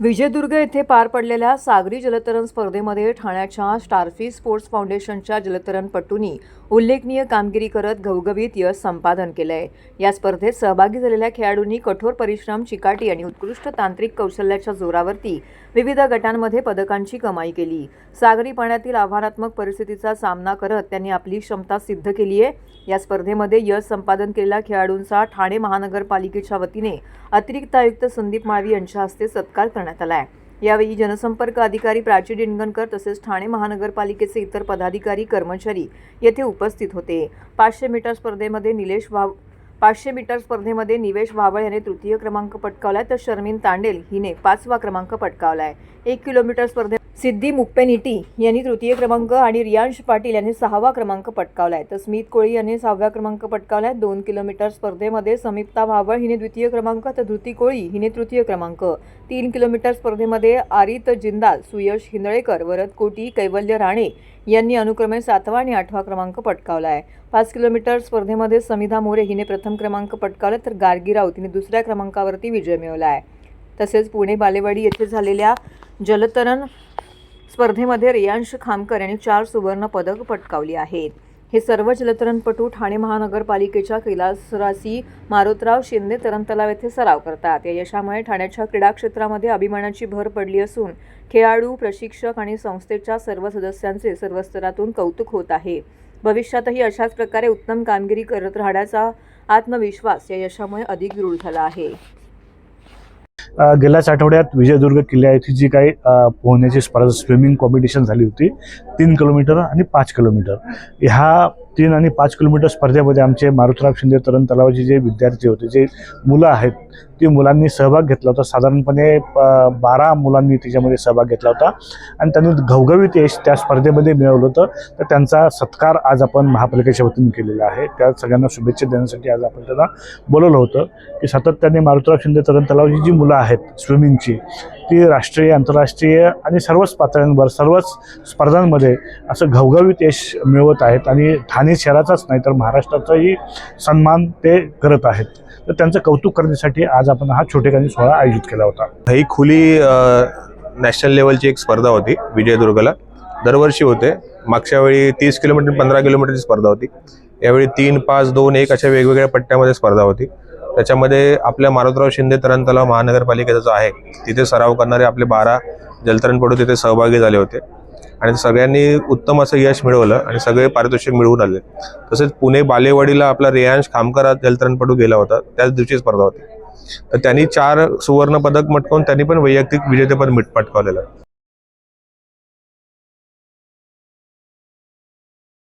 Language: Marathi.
विजयदुर्ग येथे पार पडलेल्या सागरी जलतरण स्पर्धेमध्ये ठाण्याच्या स्टारफिश स्पोर्ट्स फाउंडेशनच्या जलतरणपटूंनी उल्लेखनीय कामगिरी करत घवघवीत यश संपादन केलंय। या स्पर्धेत सहभागी झालेल्या खेळाडूंनी कठोर परिश्रम, चिकाटी आणि उत्कृष्ट तांत्रिक कौशल्याच्या जोरावरती विविध गटांमध्ये पदकांची कमाई केली। सागरी पाण्यातील आव्हानात्मक परिस्थितीचा सामना करत त्यांनी आपली क्षमता सिद्ध केली आहे। या स्पर्धेमध्ये यश संपादन केलेल्या खेळाडूंचा ठाणे महानगरपालिकेच्या वतीने अतिरिक्त आयुक्त संदीप माळवी यांच्या हस्ते सत्कार करण्यात आला आहे। यावेळी जनसंपर्क अधिकारी प्राची डिंडगणकर तसेच ठाणे महानगरपालिकेचे इतर पदाधिकारी, कर्मचारी येथे उपस्थित होते। 500 मीटर स्पर्धेमध्ये निवेश वावळ याने तृतीय क्रमांक पटकावलाय तर शर्मिन तांडेल हिने 5वा क्रमांक पटकावलाय। 1 किलोमीटर स्पर्धेत सिद्धी मुप्पेनिटी यांनी तृतीय क्रमांक आणि रियांश पाटील यांनी 6वा क्रमांक पटकावलाय तर स्मित कोळी यांनी 6व्या क्रमांक पटकावलाय। 2 किलोमीटर स्पर्धेमध्ये समीप्ता वावळ हिने द्वितीय क्रमांक तर धृती कोळी हिने तृतीय क्रमांक। 3 किलोमीटर स्पर्धेमध्ये आरित जिंदाल, सुयश हिंदळेकर, वरद कोटी, कैवल्य राणे यांनी अनुक्रमे 7वा आणि 8वा क्रमांक पटकावलाय। 5 किलोमीटर स्पर्धेमध्ये समिधा मोरे हिने प्रथम क्रमांक पटकावला तर गार्गी राऊत हिने दुसऱ्या क्रमांकावरती विजय मिळवलाय। तसेच पुणे बालेवाडी येथे झालेल्या जलतरण स्पर्धेमध्ये रियांश खामकर यांनी 4 सुवर्ण पदक पटकावली आहेत। हे सर्व जलतरणपटू ठाणे महानगरपालिकेच्या कैलासरासी मारुतराव शिंदे तरणतलाव येथे सराव करतात। या यशामुळे ठाण्याच्या क्रीडा क्षेत्रामध्ये अभिमानाची भर पडली असून खेळाडू, प्रशिक्षक आणि संस्थेच्या सर्व सदस्यांचे सर्व स्तरातून कौतुक होत आहे। भविष्यातही अशाच प्रकारे उत्तम कामगिरी करत राहण्याचा आत्मविश्वास या यशामुळे अधिक दृढ झाला आहे। गेल्याच आठवड्यात विजयदुर्ग किल्ला येथे जी काही पोहण्याची स्पर्धा स्विमिंग कॉम्पिटिशन झाली होती 3 किलोमीटर आणि 5 किलोमीटर, ह्या 3 आणि 5 किलोमीटर स्पर्धेमध्ये आमचे मारुतराव शिंदे तरण तलावाचे जे विद्यार्थी होते, जे मुलं आहेत, ती मुलांनी सहभाग घेतला होता। साधारणपणे 12 मुलांनी त्याच्यामध्ये सहभाग घेतला होता आणि त्यांनी घवघवीत यश त्या स्पर्धेमध्ये मिळवलं होतं। तर त्यांचा सत्कार आज आपण महापालिकेच्या वतीने केलेला आहे। त्या सगळ्यांना शुभेच्छा देण्यासाठी आज आपण त्यांना बोलवलं होतं की सातत्याने मारुतराव शिंदे तरण तलावाची जी मुलं आहेत स्विमिंगची, ती राष्ट्रीय, आंतरराष्ट्रीय आणि सर्वच पातळ्यांवर सर्वच स्पर्धांमध्ये असं घवघवीत यश मिळवत आहेत आणि ठाणे शहराचाच नाही तर महाराष्ट्राचाही सन्मान ते करत आहेत। तर त्यांचं कौतुक करण्यासाठी आज आपण हा छोटेखानी सोहळा आयोजित केला होता। ही खुली नॅशनल लेवलची एक स्पर्धा होती विजयदुर्गला, दरवर्षी होते। मागच्या वेळी 30 किलोमीटर 15 किलोमीटरची स्पर्धा होती, यावेळी 3, 5, 2, 1 अशा वेगवेगळ्या पट्ट्यामध्ये स्पर्धा होती। त्याच्यामध्ये आपल्या मारुतराव शिंदे तरण तलाव महानगरपालिकेचा जो आहे तिथे सराव करणारे आपले 12 जलतरणपटू तिथे सहभागी झाले होते आणि सगळ्यांनी उत्तम असं यश मिळवलं आणि सगळे पारितोषिक मिळवून आले। तसेच पुणे बालेवाडीला आपला रियांश खामकर जलतरणपटू गेला होता, त्याच दिवशी स्पर्धा होती। तर त्यांनी 4 सुवर्ण पदक पटकावून त्यांनी पण वैयक्तिक विजेतेपद पटकावलेलं आहे।